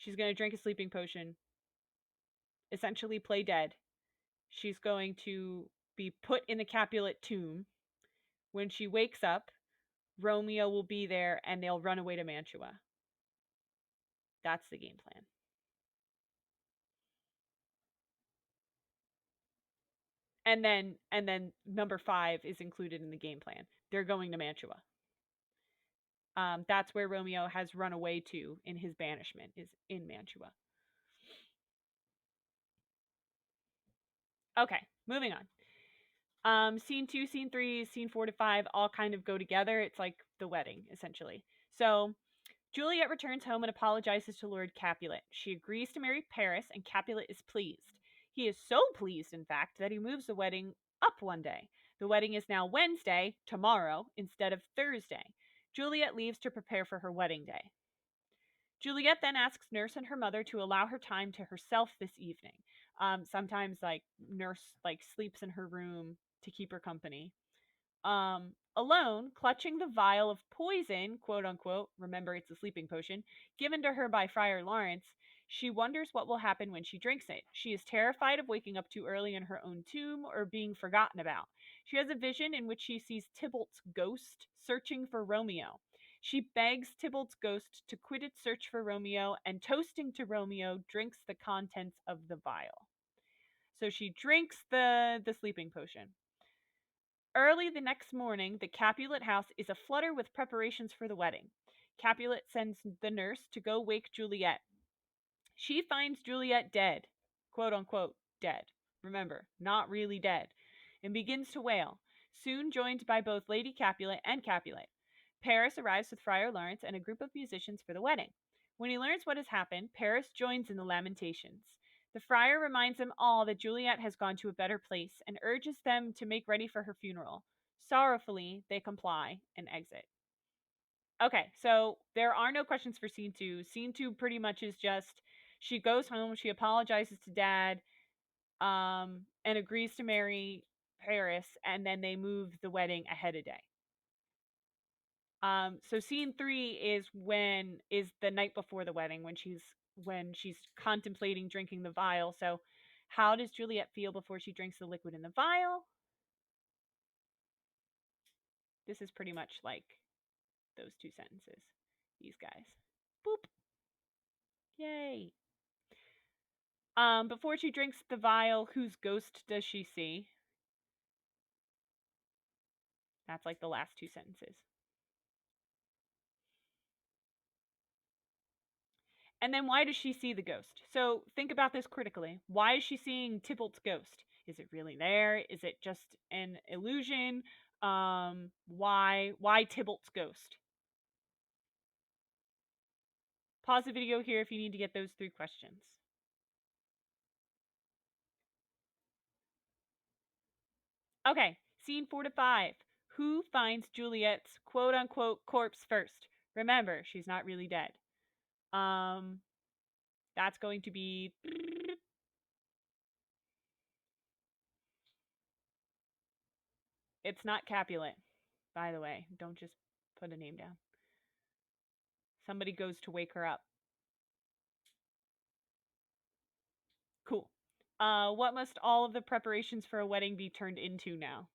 She's going to drink a sleeping potion, essentially play dead. She's going to be put in the Capulet tomb. When she wakes up, Romeo will be there and they'll run away to Mantua. That's the game plan. And then number 5 is included in the game plan. They're going to Mantua. That's where Romeo has run away to in his banishment, is in Mantua. Okay, moving on. Scene 2, scene 3, scene 4 to 5 all kind of go together. It's like the wedding, essentially. So Juliet returns home and apologizes to Lord Capulet. She agrees to marry Paris, and Capulet is pleased. He is so pleased, in fact, that he moves the wedding up one day. The wedding is now Wednesday, tomorrow, instead of Thursday. Juliet leaves to prepare for her wedding day. Juliet then asks Nurse and her mother to allow her time to herself this evening. Sometimes, like, Nurse sleeps in her room to keep her company. Alone, clutching the vial of poison, quote unquote, remember it's a sleeping potion, given to her by Friar Lawrence, she wonders what will happen when she drinks it. She is terrified of waking up too early in her own tomb or being forgotten about. She has a vision in which she sees Tybalt's ghost searching for Romeo. She begs Tybalt's ghost to quit its search for Romeo and, toasting to Romeo, drinks the contents of the vial. So she drinks the sleeping potion. Early the next morning, the Capulet house is aflutter with preparations for the wedding. Capulet sends the nurse to go wake Juliet. She finds Juliet dead, quote unquote, dead. Remember, not really dead, and begins to wail, soon joined by both Lady Capulet and Capulet. Paris arrives with Friar Lawrence and a group of musicians for the wedding. When he learns what has happened, Paris joins in the lamentations. The friar reminds them all that Juliet has gone to a better place and urges them to make ready for her funeral. Sorrowfully, they comply and exit. Okay, so there are no questions for scene 2. Scene 2 pretty much is just she goes home, she apologizes to dad, and agrees to marry Paris, and then they move the wedding ahead a day. So scene 3 is the night before the wedding when she's contemplating drinking the vial. So how does Juliet feel before she drinks the liquid in the vial? This is pretty much like those 2 sentences. These guys. Boop. Yay. Before she drinks the vial, whose ghost does she see? That's like the last 2 sentences. And then why does she see the ghost? So think about this critically. Why is she seeing Tybalt's ghost? Is it really there? Is it just an illusion? Why Tybalt's ghost? Pause the video here if you need to get those 3 questions. Okay, scene 4 to 5. Who finds Juliet's quote unquote corpse first? Remember, she's not really dead. That's going to be it's not Capulet, by the way. Don't just put a name down. Somebody goes to wake her up. Cool. What must all of the preparations for a wedding be turned into now?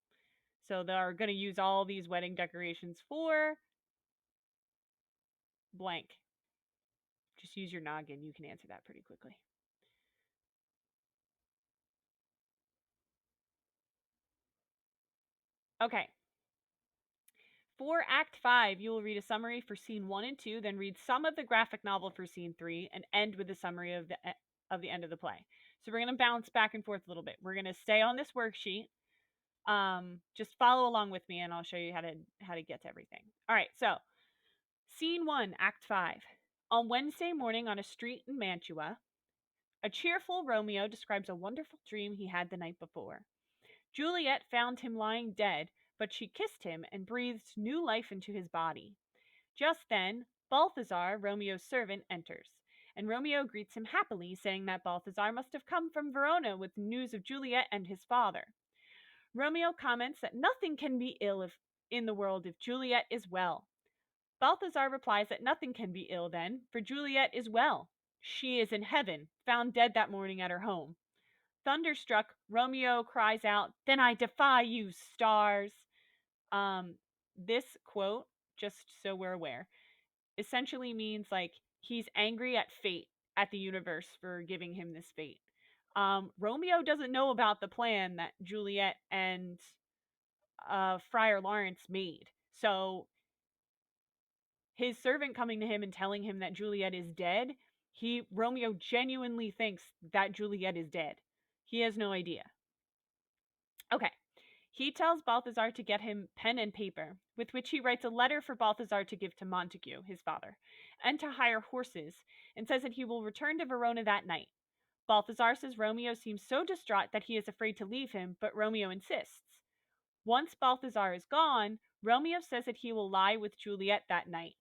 So they're going to use all these wedding decorations for blank. Just use your noggin. You can answer that pretty quickly. Okay. For Act 5, you will read a summary for Scene 1 and 2, then read some of the graphic novel for Scene 3, and end with a summary of the end of the play. So we're going to bounce back and forth a little bit. We're going to stay on this worksheet. Just follow along with me, and I'll show you how to get to everything. All right, so Scene 1, Act 5. On Wednesday morning on a street in Mantua, a cheerful Romeo describes a wonderful dream he had the night before. Juliet found him lying dead, but she kissed him and breathed new life into his body. Just then, Balthazar, Romeo's servant, enters, and Romeo greets him happily, saying that Balthazar must have come from Verona with news of Juliet and his father. Romeo comments that nothing can be ill in the world if Juliet is well. Balthazar replies that nothing can be ill then, for Juliet is well. She is in heaven, found dead that morning at her home. Thunderstruck, Romeo cries out, "Then I defy you, stars." Um, this quote, just so we're aware, essentially means like he's angry at fate, at the universe for giving him this fate. Romeo doesn't know about the plan that Juliet and Friar Lawrence made. So his servant coming to him and telling him that Juliet is dead, Romeo genuinely thinks that Juliet is dead. He has no idea. Okay. He tells Balthazar to get him pen and paper, with which he writes a letter for Balthazar to give to Montague, his father, and to hire horses, and says that he will return to Verona that night. Balthazar says Romeo seems so distraught that he is afraid to leave him, but Romeo insists. Once Balthazar is gone, Romeo says that he will lie with Juliet that night.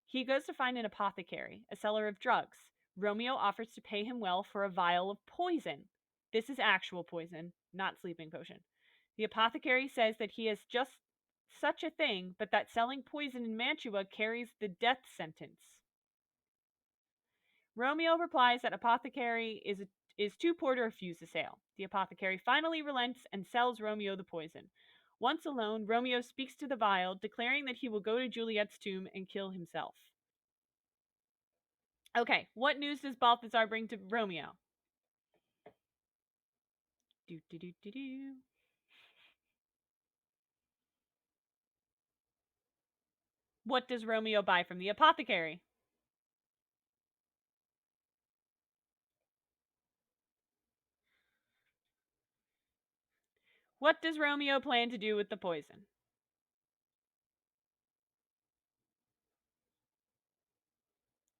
He goes to find an apothecary, a seller of drugs. Romeo offers to pay him well for a vial of poison. This is actual poison, not sleeping potion. The apothecary says that he has just such a thing, but that selling poison in Mantua carries the death sentence. Romeo replies that apothecary is too poor to refuse the sale. The apothecary finally relents and sells Romeo the poison. Once alone, Romeo speaks to the vial, declaring that he will go to Juliet's tomb and kill himself. Okay, what news does Balthazar bring to Romeo? Do do do do do. What does Romeo buy from the apothecary? What does Romeo plan to do with the poison?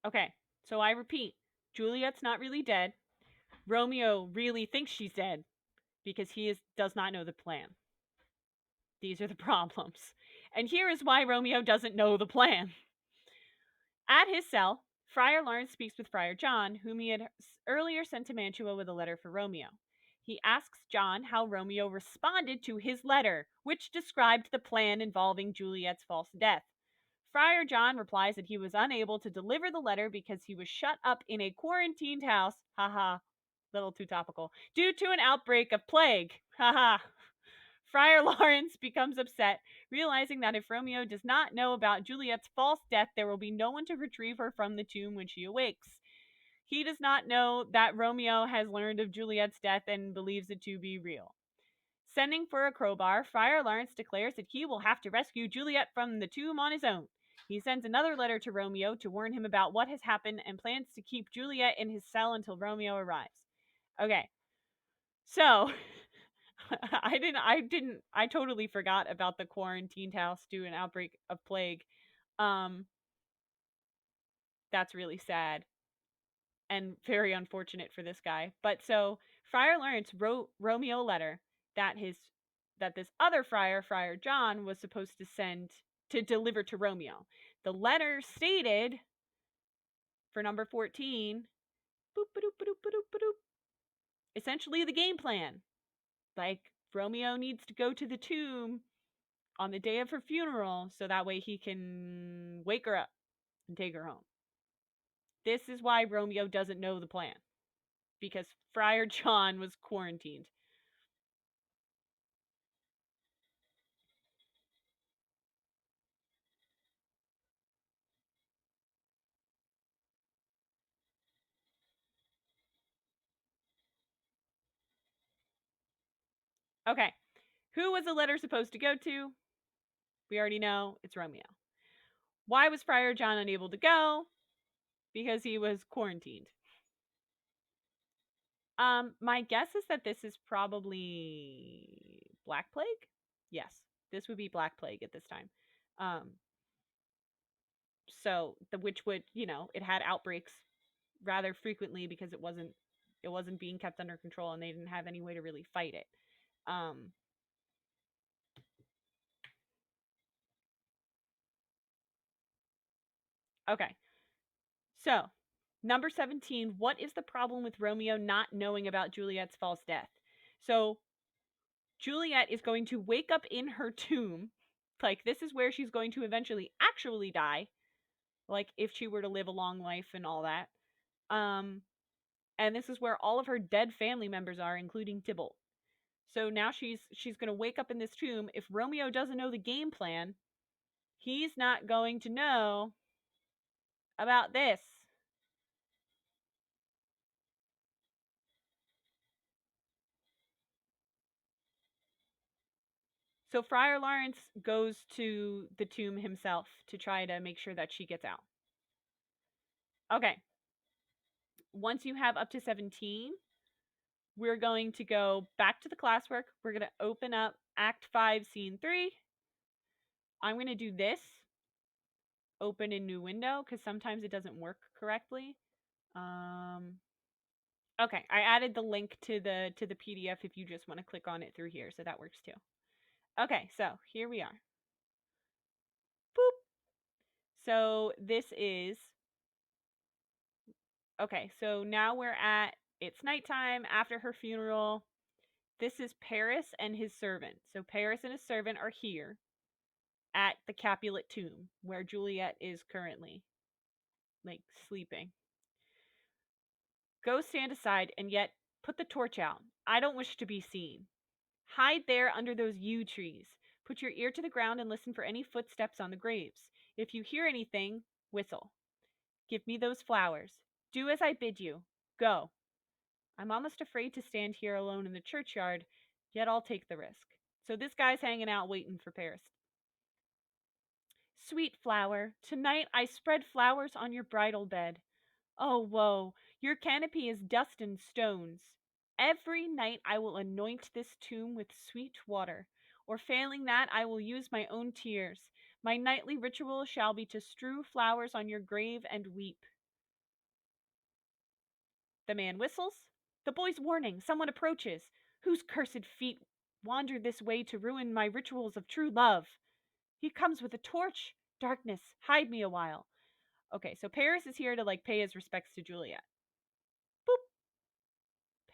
Okay, so I repeat, Juliet's not really dead. Romeo really thinks she's dead because does not know the plan. These are the problems. And here is why Romeo doesn't know the plan. At his cell, Friar Lawrence speaks with Friar John, whom he had earlier sent to Mantua with a letter for Romeo. He asks John how Romeo responded to his letter, which described the plan involving Juliet's false death. Friar John replies that he was unable to deliver the letter because he was shut up in a quarantined house, haha, little too topical, due to an outbreak of plague, haha. Friar Lawrence becomes upset, realizing that if Romeo does not know about Juliet's false death, there will be no one to retrieve her from the tomb when she awakes. He does not know that Romeo has learned of Juliet's death and believes it to be real. Sending for a crowbar, Friar Lawrence declares that he will have to rescue Juliet from the tomb on his own. He sends another letter to Romeo to warn him about what has happened and plans to keep Juliet in his cell until Romeo arrives. Okay. So, I totally forgot about the quarantined house due to an outbreak of plague. Um that's really sad and very unfortunate for this guy. But so Friar Lawrence wrote Romeo a letter that this other friar, Friar John, was supposed to send to deliver to Romeo. The letter stated for number 14, boop, ba-doop, ba-doop, ba-doop, ba-doop, essentially the game plan. Like Romeo needs to go to the tomb on the day of her funeral so that way he can wake her up and take her home. This is why Romeo doesn't know the plan, because Friar John was quarantined. Okay, who was the letter supposed to go to? We already know it's Romeo. Why was Friar John unable to go? Because he was quarantined. My guess is that this is probably Black Plague. Yes, this would be Black Plague at this time. Um, so which would it had outbreaks rather frequently because it wasn't being kept under control and they didn't have any way to really fight it. Um, okay, so number 17. What is the problem with Romeo not knowing about Juliet's false death? So Juliet is going to wake up in her tomb. Like, this is where she's going to eventually actually die. Like, if she were to live a long life and all that. Um, and this is where all of her dead family members are, including Tybalt. So now she's gonna wake up in this tomb. If Romeo doesn't know the game plan, he's not going to know about this. So Friar Lawrence goes to the tomb himself to try to make sure that she gets out. Okay. Once you have up to 17, we're going to go back to the classwork. We're going to open up Act 5, Scene 3. I'm going to do this. Open a new window, because sometimes it doesn't work correctly. Okay, I added the link to the PDF if you just want to click on it through here, so that works too. Okay, so here we are. Boop. So this is okay. So now we're at it's nighttime after her funeral. This is Paris and his servant. So Paris and his servant are here at the Capulet tomb where Juliet is currently like sleeping. Go stand aside and yet put the torch out. I don't wish to be seen. Hide there under those yew trees. Put your ear to the ground and listen for any footsteps on the graves. If you hear anything, whistle. Give me those flowers. Do as I bid you. Go. I'm almost afraid to stand here alone in the churchyard, yet I'll take the risk. So this guy's hanging out waiting for Paris. Sweet flower, tonight I spread flowers on your bridal bed. Oh, woe, your canopy is dust and stones. Every night I will anoint this tomb with sweet water, or failing that, I will use my own tears. My nightly ritual shall be to strew flowers on your grave and weep. The man whistles. The boy's warning. Someone approaches. Whose cursed feet wander this way to ruin my rituals of true love? He comes with a torch. Darkness, hide me a while. Okay, so Paris is here to like pay his respects to Juliet. Boop.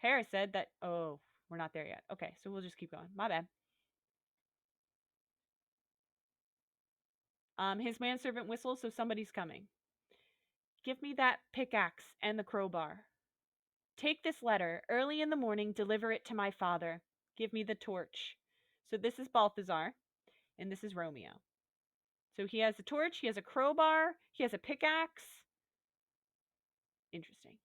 Paris said that. Oh, we're not there yet. Okay, so we'll just keep going. My bad. His manservant whistles, so somebody's coming. Give me that pickaxe and the crowbar. Take this letter. Early in the morning, deliver it to my father. Give me the torch. So this is Balthazar, and this is Romeo. So he has a torch, he has a crowbar, he has a pickaxe. Interesting.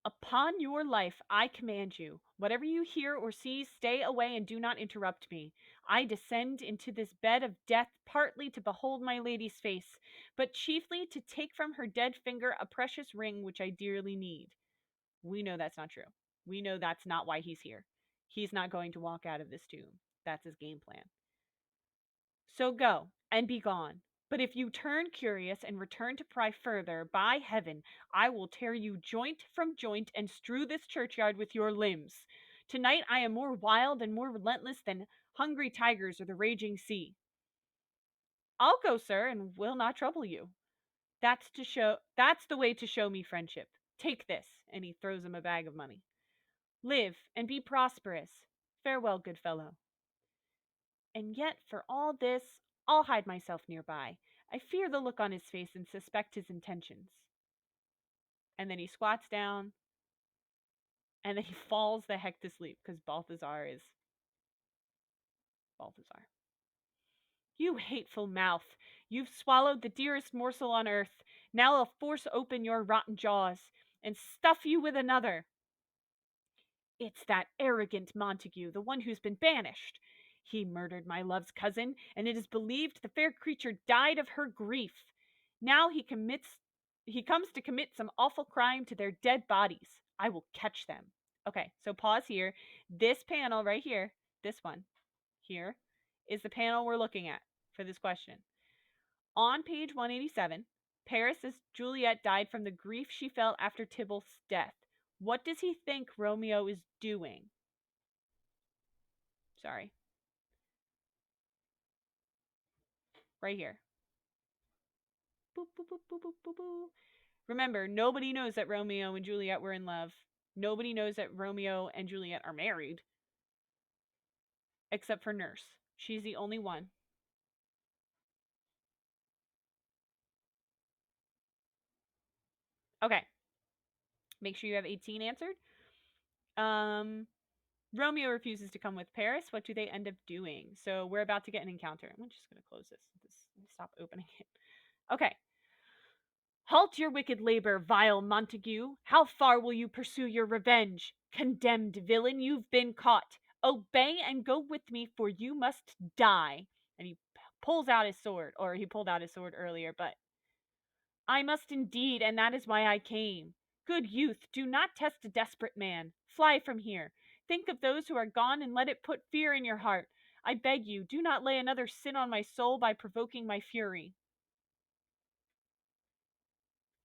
Upon your life, I command you. Whatever you hear or see, stay away and do not interrupt me. I descend into this bed of death partly to behold my lady's face, but chiefly to take from her dead finger a precious ring which I dearly need. We know that's not true. We know that's not why he's here. He's not going to walk out of this tomb. That's his game plan. So go and be gone. But if you turn curious and return to pry further, by heaven, I will tear you joint from joint and strew this churchyard with your limbs. Tonight I am more wild and more relentless than hungry tigers or the raging sea. I'll go, sir, and will not trouble you. That's the way to show me friendship. Take this, and he throws him a bag of money. Live and be prosperous. Farewell, good fellow. And yet, for all this, I'll hide myself nearby. I fear the look on his face and suspect his intentions. And then he squats down, and then he falls the heck to sleep because Balthazar is Balthazar. You hateful mouth! You've swallowed the dearest morsel on earth. Now I'll force open your rotten jaws and stuff you with another. It's that arrogant Montague, the one who's been banished. He murdered my love's cousin, and it is believed the fair creature died of her grief. Now he comes to commit some awful crime to their dead bodies. I will catch them. Okay, so pause here. This panel right here, this one here, is the panel we're looking at for this question. On page 187, Paris says Juliet died from the grief she felt after Tybalt's death. What does he think Romeo is doing? Sorry. Right here. Boop, boop, boop, boop, boop, boop, boop. Remember, nobody knows that Romeo and Juliet were in love. Nobody knows that Romeo and Juliet are married. Except for Nurse. She's the only one. Okay. Make sure you have 18 answered. Um, Romeo refuses to come with Paris. What do they end up doing? So we're about to get an encounter. I'm just going to close this. Stop opening it. Okay. Halt your wicked labor, vile Montague. How far will you pursue your revenge? Condemned villain, you've been caught. Obey and go with me, for you must die. And he pulls out his sword, or he pulled out his sword earlier, but I must indeed, and that is why I came. Good youth, do not test a desperate man. Fly from here. Think of those who are gone and let it put fear in your heart. I beg you, do not lay another sin on my soul by provoking my fury.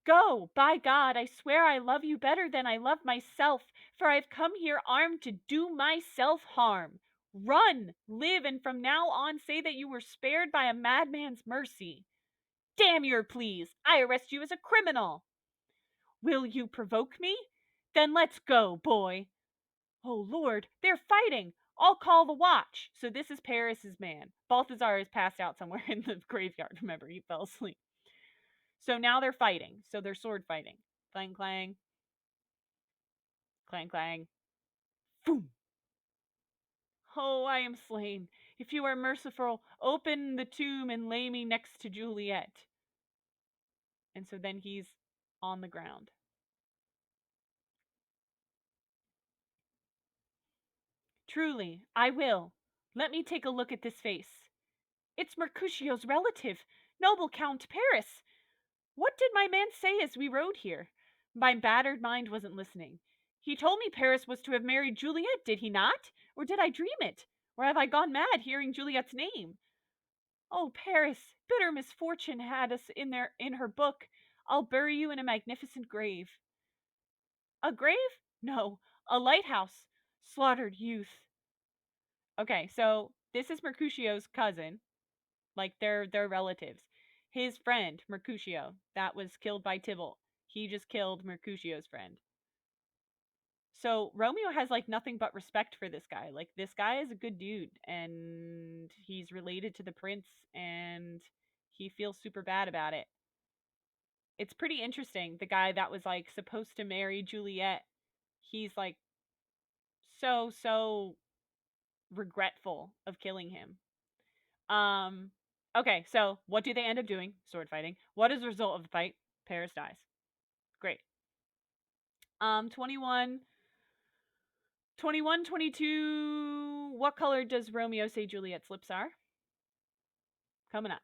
Go! By God, I swear I love you better than I love myself, for I've come here armed to do myself harm. Run! Live, and from now on say that you were spared by a madman's mercy. Damn your pleas! I arrest you as a criminal! Will you provoke me? Then let's go, boy. Oh, Lord, they're fighting! I'll call the watch. So this is Paris's man. Balthazar is passed out somewhere in the graveyard. Remember, he fell asleep. So now they're fighting. So they're sword fighting. Clang, clang. Clang, clang. Boom. Oh, I am slain. If you are merciful, open the tomb and lay me next to Juliet. And so then he's on the ground. Truly, I will. Let me take a look at this face. It's Mercutio's relative, noble Count Paris. What did my man say as we rode here? My battered mind wasn't listening. He told me Paris was to have married Juliet, did he not? Or did I dream it? Or have I gone mad hearing Juliet's name? Oh, Paris, bitter misfortune had us in her book. I'll bury you in a magnificent grave. A grave? No, a lighthouse. Slaughtered youth. Okay, so this is Mercutio's cousin. Like they're relatives. His friend, Mercutio, that was killed by Tybalt. He just killed Mercutio's friend. So Romeo has like nothing but respect for this guy. Like this guy is a good dude and he's related to the prince and he feels super bad about it. It's pretty interesting. The guy that was like supposed to marry Juliet, he's like so regretful of killing him. Um okay, so what do they end up doing? Sword fighting. What is the result of the fight? Paris dies. Great. 21 21, 22. What color does Romeo say Juliet's lips are? Coming up.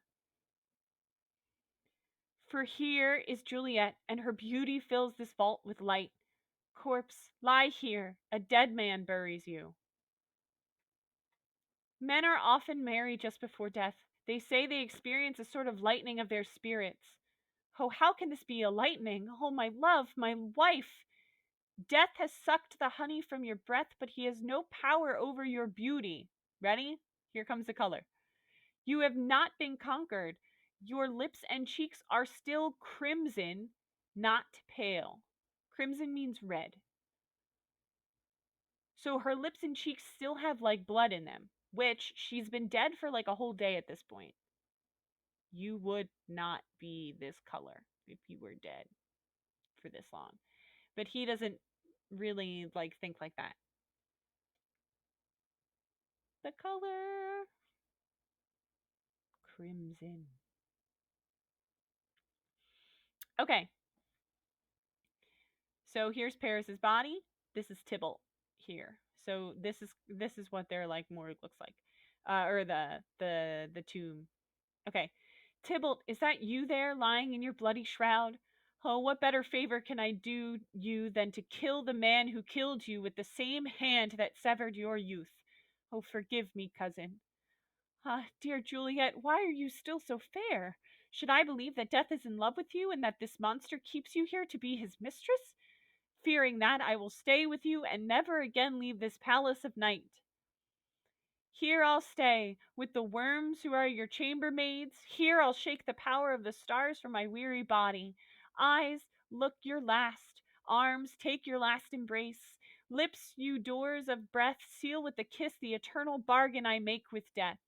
For here is Juliet, and her beauty fills this vault with light. Corpse, lie here. A dead man buries you. Men are often merry just before death. They say they experience a sort of lightening of their spirits. Oh, how can this be a lightning? Oh, my love, my wife. Death has sucked the honey from your breath, but he has no power over your beauty. Ready? Here comes the color. You have not been conquered. Your lips and cheeks are still crimson, not pale. Crimson means red. So her lips and cheeks still have like blood in them, which she's been dead for like a whole day at this point. You would not be this color if you were dead for this long. But he doesn't really like think like that. The color crimson. Okay. So here's Paris's body. This is Tybalt here. So this is what their like morgue looks like. Or the tomb. Okay. Tybalt, is that you there lying in your bloody shroud? Oh, what better favor can I do you than to kill the man who killed you with the same hand that severed your youth? Oh, forgive me, cousin. Ah, dear Juliet, why are you still so fair? Should I believe that death is in love with you and that this monster keeps you here to be his mistress? Fearing that, I will stay with you and never again leave this palace of night. Here I'll stay, with the worms who are your chambermaids. Here I'll shake the power of the stars from my weary body. Eyes, look your last. Arms, take your last embrace. Lips, you doors of breath, seal with a kiss the eternal bargain I make with death.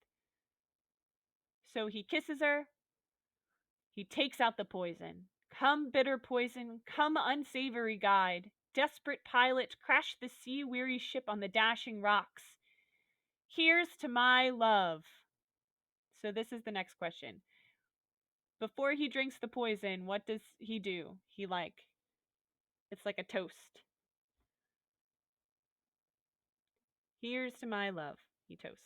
So he kisses her. He takes out the poison. Come, bitter poison, come, unsavory guide, desperate pilot, crash the sea-weary ship on the dashing rocks. Here's to my love. So this is the next question. Before he drinks the poison, what does he do? It's like a toast. Here's to my love, he toasts.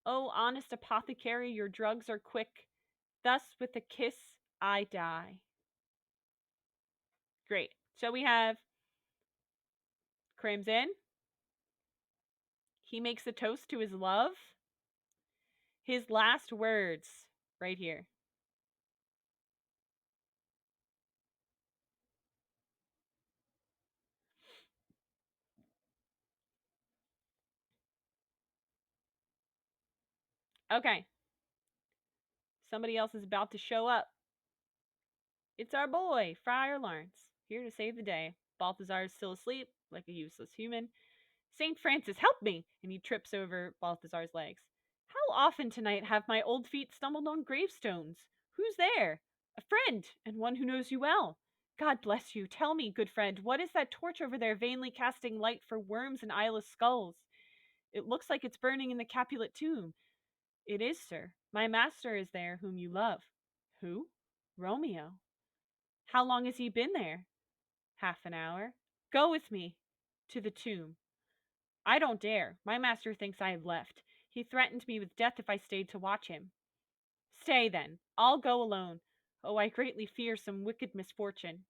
Oh, honest apothecary, your drugs are quick. Thus with a kiss I die. Great. So we have Crimson. He makes a toast to his love. His last words, right here. Okay. Somebody else is about to show up. It's our boy, Friar Lawrence, here to save the day. Balthazar is still asleep, like a useless human. St. Francis, help me! And he trips over Balthazar's legs. How often tonight have my old feet stumbled on gravestones? Who's there? A friend, and one who knows you well. God bless you. Tell me, good friend, what is that torch over there vainly casting light for worms and eyeless skulls? It looks like it's burning in the Capulet tomb. It is, sir. My master is there, whom you love. Who? Romeo. How long has he been there? Half an hour. Go with me to the tomb. I don't dare. My master thinks I have left. He threatened me with death if I stayed to watch him. Stay, then. I'll go alone. Oh, I greatly fear some wicked misfortune.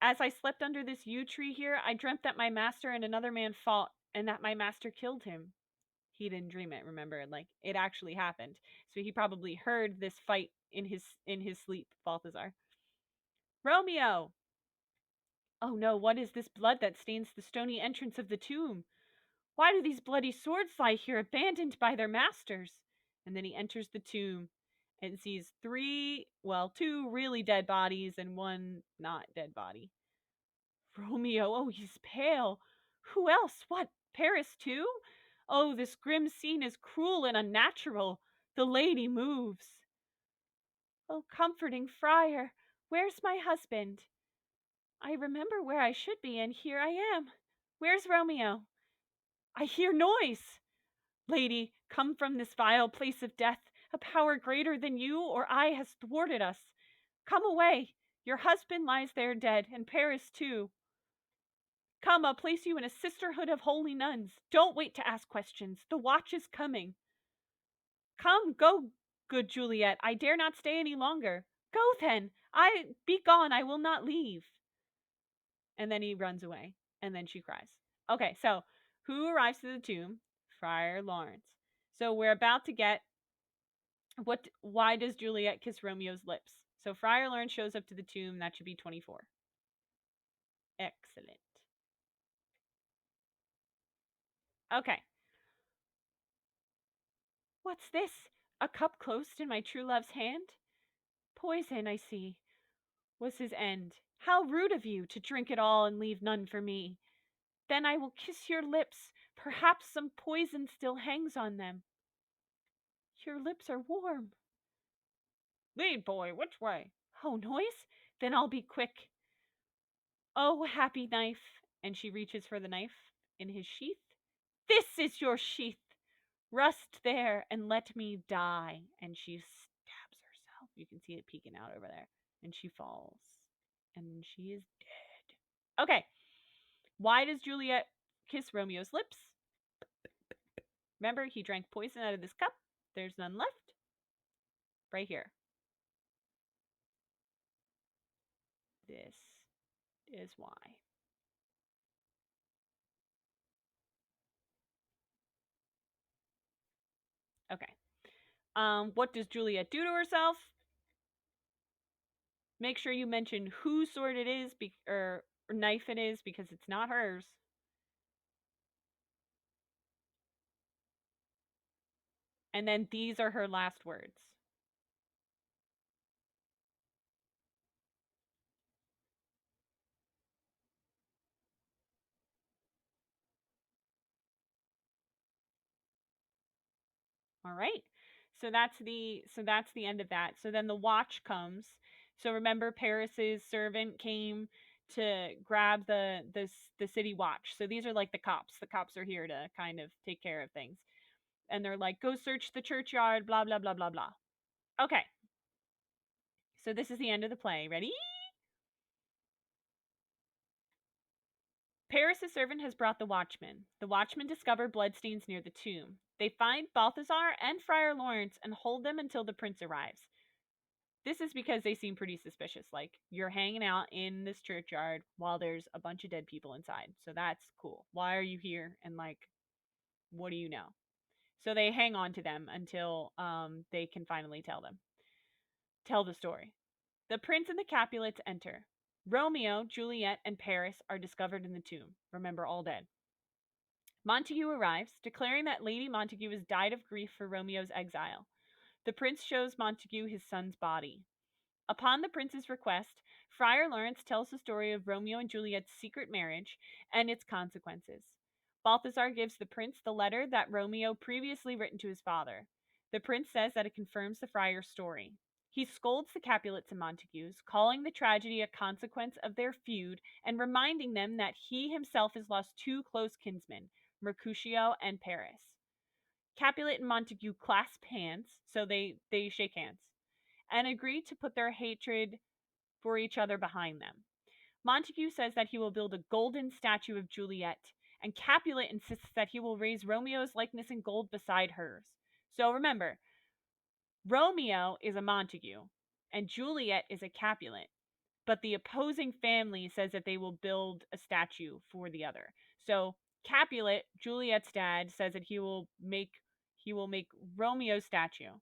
As I slept under this yew tree here, I dreamt that my master and another man fought, and that my master killed him. He didn't dream it, remember? Like, it actually happened. So he probably heard this fight in his sleep, Balthazar. Romeo! Oh no, what is this blood that stains the stony entrance of the tomb? Why do these bloody swords lie here abandoned by their masters? And then he enters the tomb and sees two really dead bodies and one not dead body. Romeo, oh, he's pale. Who else? What, Paris too? Oh, this grim scene is cruel and unnatural. The lady moves. Oh, comforting friar, where's my husband? I remember where I should be, and here I am. Where's Romeo? I hear noise. Lady, come from this vile place of death. A power greater than you or I has thwarted us. Come away. Your husband lies there dead, and Paris too. Come, I'll place you in a sisterhood of holy nuns. Don't wait to ask questions. The watch is coming. Come, go, good Juliet. I dare not stay any longer. Go then. Be gone. I will not leave. And then he runs away. And then she cries. Okay, so who arrives to the tomb? Friar Lawrence. So we're about to get why does Juliet kiss Romeo's lips? So Friar Lawrence shows up to the tomb. That should be 24. Excellent. Okay. What's this? A cup closed in my true love's hand? Poison, I see, was his end. How rude of you to drink it all and leave none for me. Then I will kiss your lips. Perhaps some poison still hangs on them. Your lips are warm. Lead, boy, which way? Oh, noise? Then I'll be quick. Oh, happy knife. And she reaches for the knife in his sheath. This is your sheath. Rust there and let me die. And she stabs herself. You can see it peeking out over there. And she falls. And she is dead. Okay. Why does Juliet kiss Romeo's lips? Remember, he drank poison out of this cup. There's none left. Right here. This is why. Okay. What does Juliet do to herself? Make sure you mention whose sword it is, or knife it is, because it's not hers. And then these are her last words. All right. So that's the end of that. So then the watch comes. So remember, Paris's servant came to grab the city watch. So these are like the cops. The cops are here to kind of take care of things. And they're like, go search the churchyard, blah blah blah blah blah. Okay. So this is the end of the play. Ready? Paris' servant has brought the watchman. The watchmen discover bloodstains near the tomb. They find Balthazar and Friar Lawrence and hold them until the prince arrives. This is because they seem pretty suspicious. Like, you're hanging out in this churchyard while there's a bunch of dead people inside. So that's cool. Why are you here? And, like, what do you know? So they hang on to them until they can finally tell the story. The prince and the Capulets enter. Romeo, Juliet, and Paris are discovered in the tomb. Remember, all dead. Montague arrives, declaring that Lady Montague has died of grief for Romeo's exile. The prince shows Montague his son's body. Upon the prince's request, Friar Lawrence tells the story of Romeo and Juliet's secret marriage and its consequences. Balthazar gives the prince the letter that Romeo previously written to his father. The prince says that it confirms the friar's story. He scolds the Capulets and Montagues, calling the tragedy a consequence of their feud and reminding them that he himself has lost two close kinsmen, Mercutio and Paris. Capulet and Montague clasp hands, so they shake hands, and agree to put their hatred for each other behind them. Montague says that he will build a golden statue of Juliet, and Capulet insists that he will raise Romeo's likeness in gold beside hers. So remember, Romeo is a Montague, and Juliet is a Capulet, but the opposing family says that they will build a statue for the other. So Capulet, Juliet's dad, says that he will make Romeo's statue.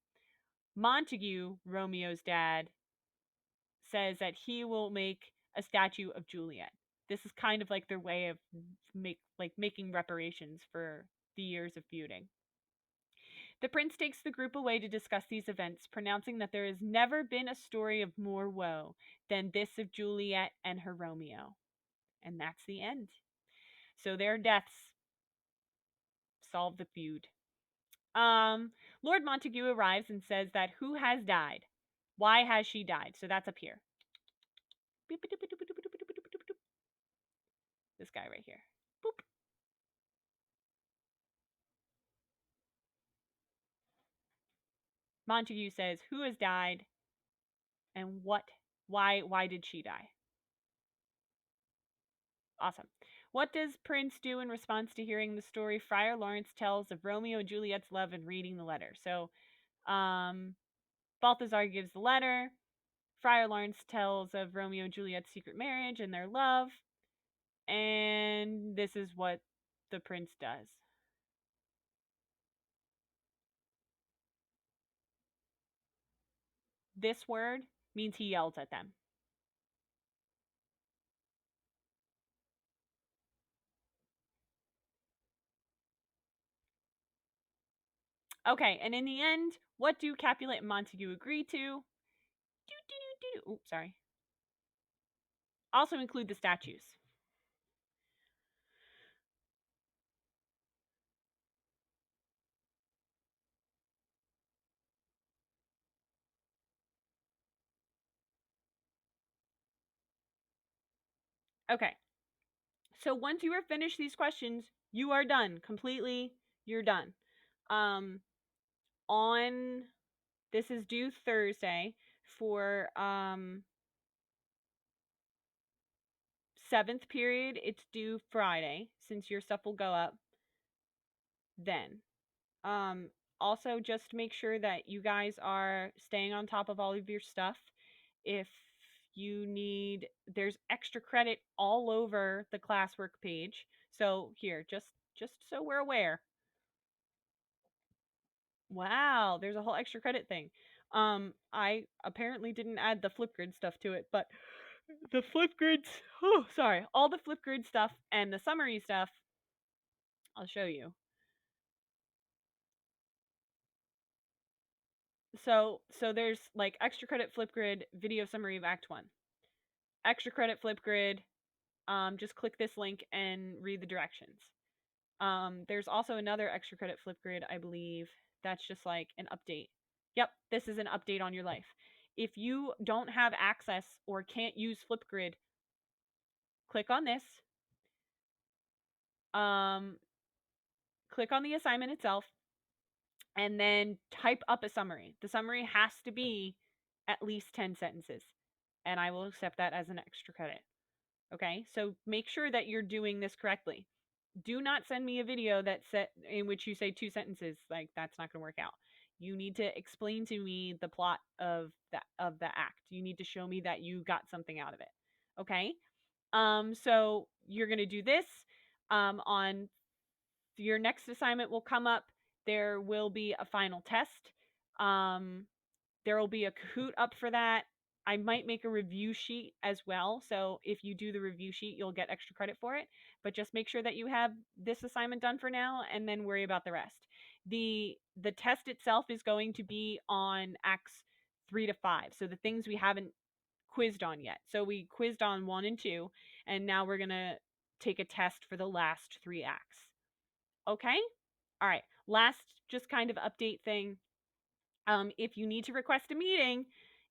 Montague, Romeo's dad, says that he will make a statue of Juliet. This is kind of like their way of making reparations for the years of feuding. The prince takes the group away to discuss these events, pronouncing that there has never been a story of more woe than this of Juliet and her Romeo. And that's the end. So their deaths solve the feud. Lord Montague arrives and says that who has died? Why has she died? So that's up here. This guy right here. Boop. Montague says who has died and why did she die? Awesome. What does Prince do in response to hearing the story Friar Lawrence tells of Romeo and Juliet's love and reading the letter? So, Balthazar gives the letter. Friar Lawrence tells of Romeo and Juliet's secret marriage and their love. And this is what the prince does. This word means he yells at them. Okay, and in the end, what do Capulet and Montague agree to? Oops, sorry. Also include the statues. Okay. So once you are finished these questions, you are done. Completely, you're done. Um on this is due Thursday for 7th period, it's due Friday since your stuff will go up then. Um, Also, just make sure that you guys are staying on top of all of your stuff. If you need, there's extra credit all over the classwork page. So here, just so we're aware. Wow, there's a whole extra credit thing. I apparently didn't add the Flipgrid stuff to it, but the Flipgrids, oh, sorry, all the Flipgrid stuff and the summary stuff, I'll show you. So there's like extra credit Flipgrid video summary of Act 1. Extra credit Flipgrid, just click this link and read the directions. There's also another extra credit Flipgrid, I believe, that's just like an update Yep, this is an update on your life. If you don't have access or can't use Flipgrid, click on this. Um, Click on the assignment itself, and then type up a summary. The summary has to be at least 10 sentences, and I will accept that as an extra credit. Okay, so make sure that you're doing this correctly. Do not send me a video that set in which you say 2 sentences. Like, that's not going to work out. You need to explain to me the plot of the act. You need to show me that you got something out of it. Okay? So you're going to do this on your next assignment will come up. There will be a final test. Um, there will be a Kahoot up for that. I might make a review sheet as well. So if you do the review sheet, you'll get extra credit for it. But just make sure that you have this assignment done for now and then worry about the rest. The test itself is going to be on acts 3 to 5. So the things we haven't quizzed on yet. So we quizzed on 1 and 2, and now we're going to take a test for the last 3 acts. Okay? All right. Last just kind of update thing. If you need to request a meeting,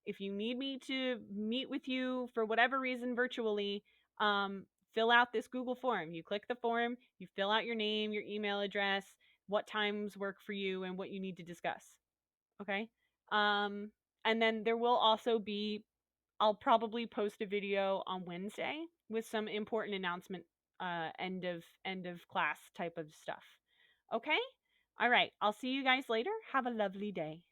if you need me to meet with you for whatever reason virtually, fill out this Google form. You click the form, you fill out your name, your email address, what times work for you, and what you need to discuss. Okay? And then there will also be, I'll probably post a video on Wednesday with some important announcement, end of class type of stuff. Okay? All right. I'll see you guys later. Have a lovely day.